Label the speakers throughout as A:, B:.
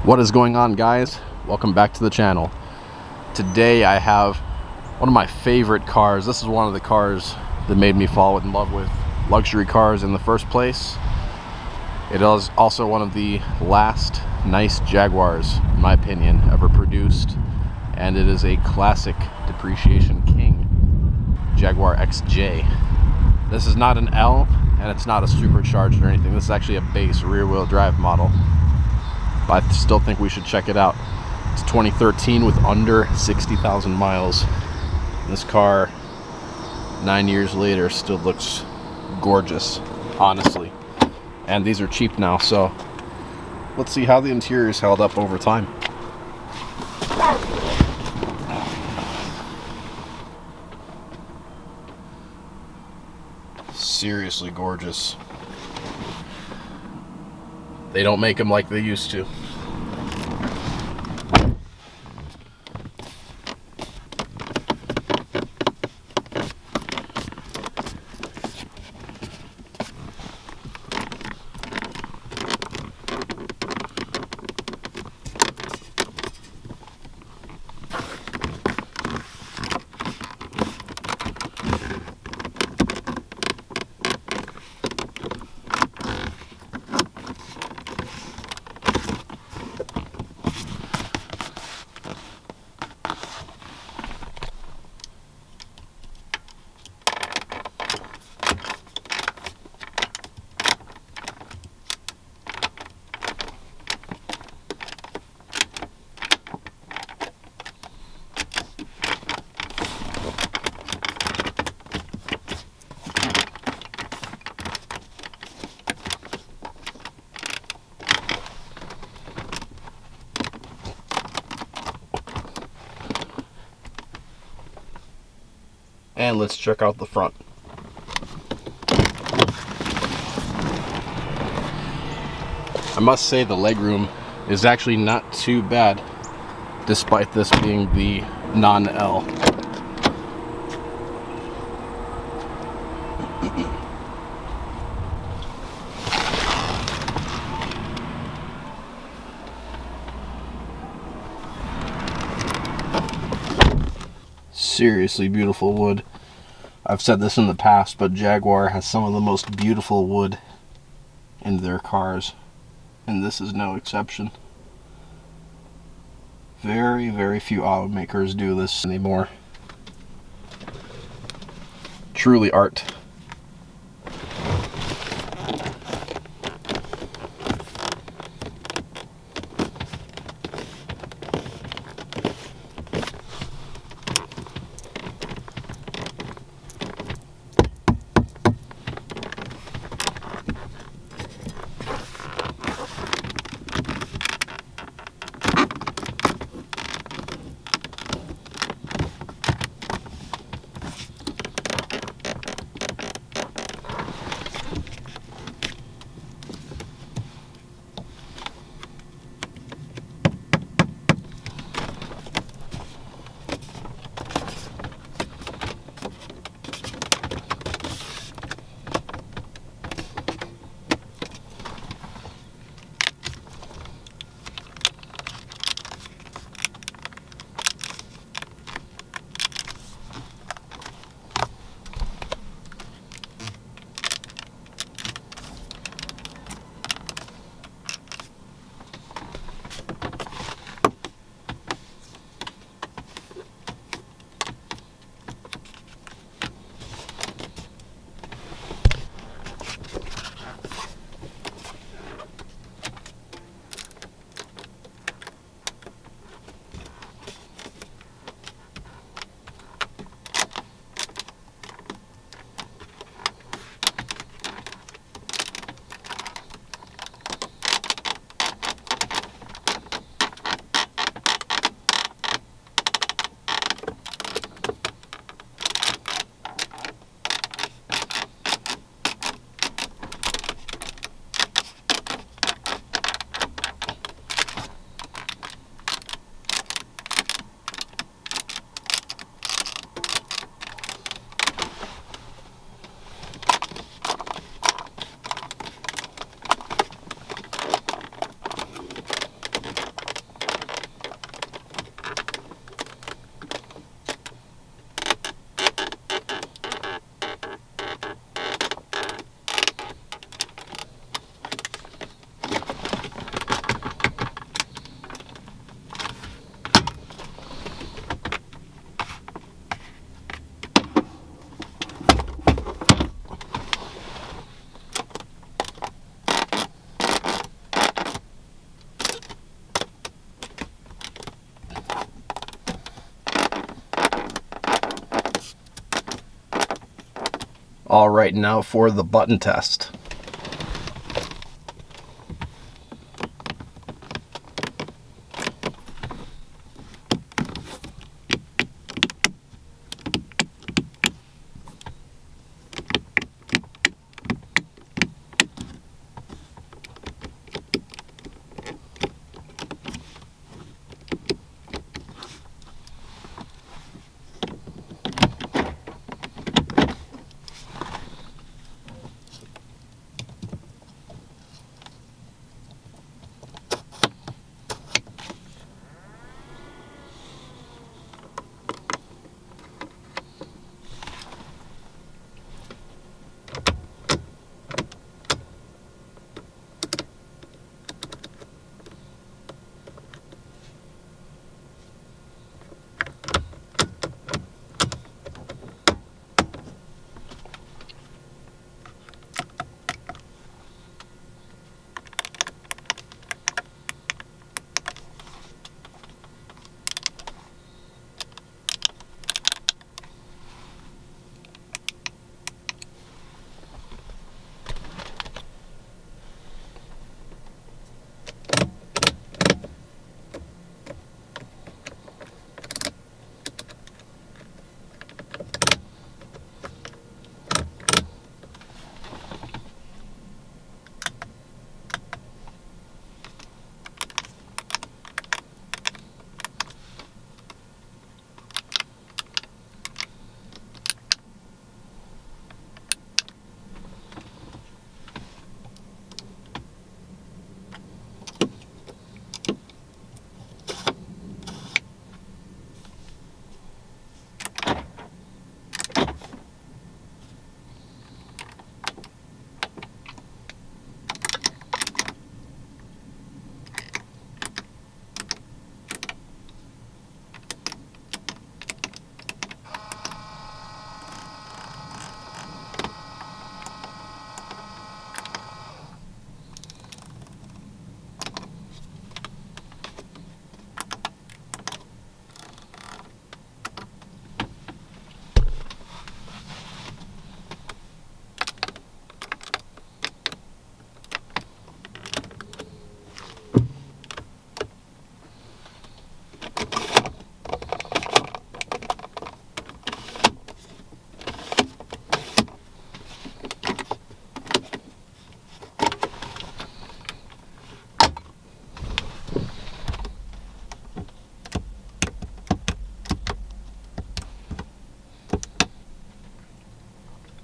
A: What is going on, guys? Welcome back to the channel. Today I have one of my favorite cars. This is one of the cars that made me fall in love with luxury cars in the first place. It is also one of the last nice Jaguars, in my opinion, ever produced, and it is a classic depreciation king, Jaguar XJ. This is not an L, and it's not a supercharged or anything. This is actually a base rear-wheel drive model, but I still think we should check it out. It's 2013 with under 60,000 miles. This car, 9 years later, still looks gorgeous, honestly. And these are cheap now, so let's see how the interior's held up over time. Seriously gorgeous. They don't make them like they used to. And let's check out the front. I must say the legroom is actually not too bad, despite this being the non-L. Seriously beautiful wood. I've said this in the past, but Jaguar has some of the most beautiful wood in their cars, and this is no exception. Very, very few automakers do this anymore. Truly art. All right, now for the button test.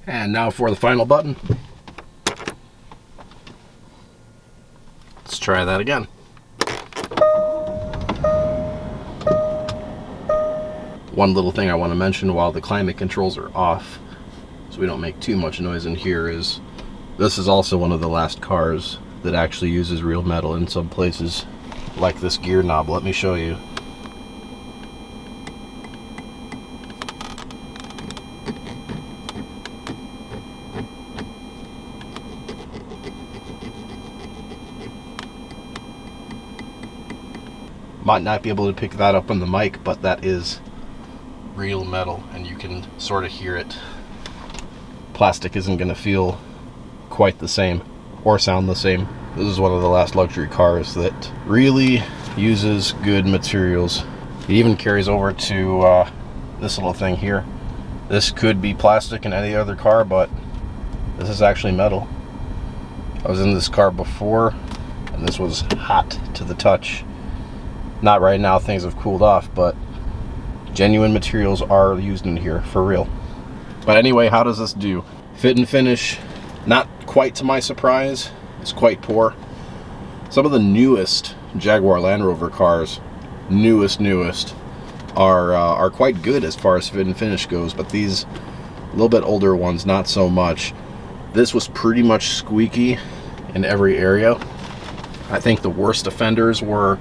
A: And now for the final button. Let's try that again. One little thing I want to mention while the climate controls are off, so we don't make too much noise in here, is this is also one of the last cars that actually uses real metal in some places, like this gear knob. Let me show you. Might not be able to pick that up on the mic, but that is real metal, and you can sort of hear it. Plastic isn't going to feel quite the same or sound the same. This is one of the last luxury cars that really uses good materials. It even carries over to this little thing here. This could be plastic in any other car, but this is actually metal. I was in this car before, and this was hot to the touch. Not right now, things have cooled off, but genuine materials are used in here for real. But anyway, how does this do? Fit and finish, not quite to my surprise, it's quite poor. Some of the newest Jaguar Land Rover cars, newest, are quite good as far as fit and finish goes, but these a little bit older ones, not so much. This was pretty much squeaky in every area. I think the worst offenders were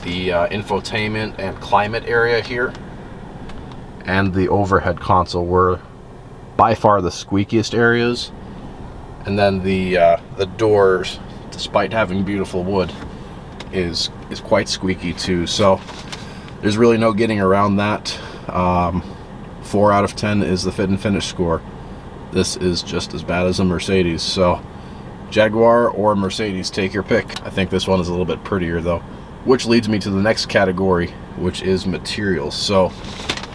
A: the infotainment and climate area here, and the overhead console were by far the squeakiest areas. And then the doors, despite having beautiful wood, is quite squeaky too. So there's really no getting around that. 4 out of 10 is the fit and finish score. this is just as bad as a Mercedes. So Jaguar or Mercedes, take your pick. I think this one is a little bit prettier though, which leads me to the next category, which is materials. So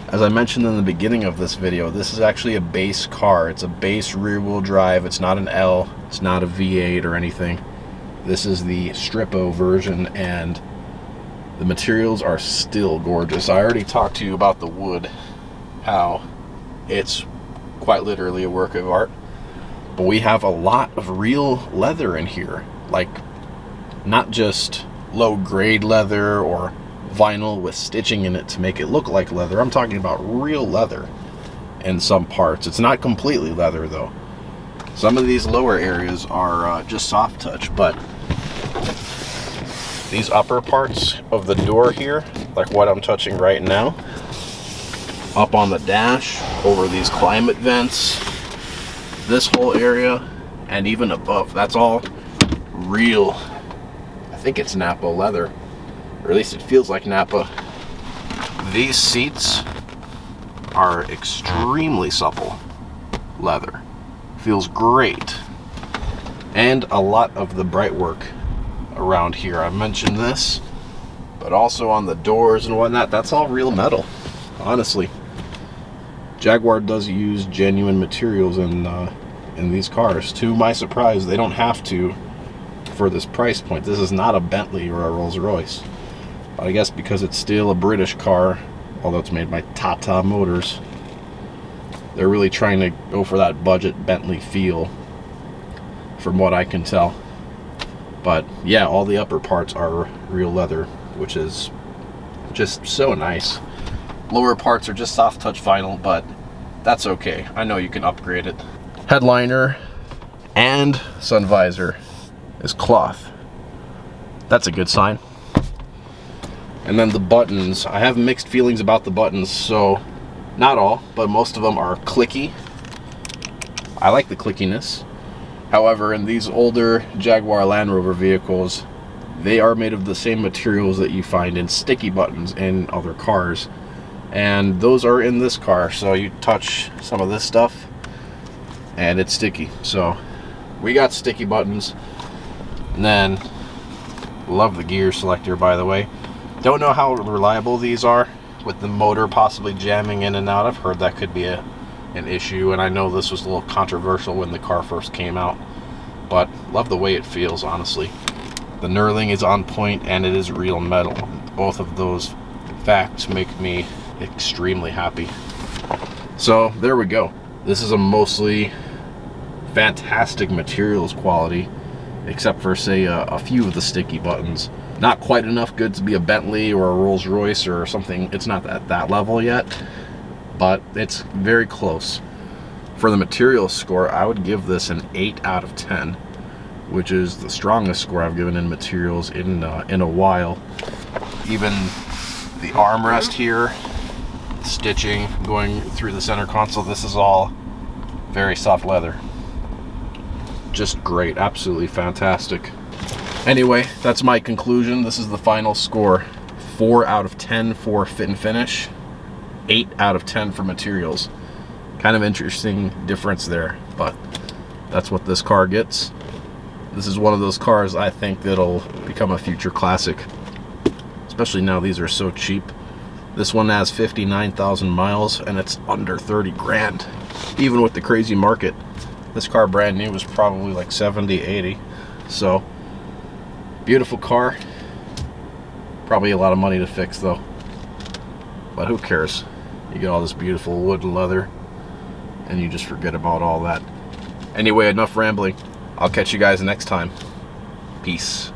A: as I mentioned in the beginning of this video, this is actually a base car. It's a base rear wheel drive. It's not an L, it's not a V8 or anything. This is the Strippo version, and the materials are still gorgeous. I already talked to you about the wood, how it's quite literally a work of art. But we have a lot of real leather in here, like not just low grade leather or vinyl with stitching in it to make it look like leather. I'm talking about real leather in some parts. It's not completely leather though. Some of these lower areas are just soft touch, but these upper parts of the door here, like what I'm touching right now, up on the dash, over these climate vents, this whole area, and even above, that's all real, I think it's Napa leather, or at least it feels like Napa. These seats are extremely supple leather. Feels great. And a lot of the bright work around here, I mentioned this, but also on the doors and whatnot, that's all real metal, honestly. Jaguar does use genuine materials in these cars. To my surprise, they don't have to for this price point. This is not a Bentley or a Rolls-Royce. But I guess because it's still a British car, although it's made by Tata Motors, they're really trying to go for that budget Bentley feel, from what I can tell. But yeah, all the upper parts are real leather, which is just so nice. Lower parts are just soft touch vinyl, but that's okay. I know you can upgrade it. Headliner and sun visor is cloth. That's a good sign. And then the buttons, I have mixed feelings about the buttons. So not all, but most of them are clicky. I like the clickiness. However, in these older Jaguar Land Rover vehicles, they are made of the same materials that you find in sticky buttons in other cars. And those are in this car, so you touch some of this stuff and it's sticky. So we got sticky buttons. And then, love the gear selector, by the way. Don't know how reliable these are with the motor possibly jamming in and out. I've heard that could be an issue, and I know this was a little controversial when the car first came out, but love the way it feels, honestly. The knurling is on point and it is real metal. Both of those facts make me extremely happy. So there we go. This is a mostly fantastic materials quality, except for say a few of the sticky buttons. Not quite enough good to be a Bentley or a Rolls-Royce or something. It's not at that level yet, but it's very close. For the materials score, I would give this an 8 out of 10, which is the strongest score I've given in materials in a while. Even the armrest here, stitching going through the center console, this is all very soft leather. Just great, absolutely fantastic. Anyway, that's my conclusion. This is the final score. 4 out of 10 for fit and finish, 8 out of 10 for materials. Kind of interesting difference there, but that's what this car gets. This is one of those cars I think that'll become a future classic, especially now these are so cheap. This one has 59,000 miles and it's under 30 grand. Even with the crazy market, this car brand new was probably like 70, 80. So, beautiful car. Probably a lot of money to fix though. But who cares? You get all this beautiful wood and leather and you just forget about all that. Anyway, enough rambling. I'll catch you guys next time. Peace.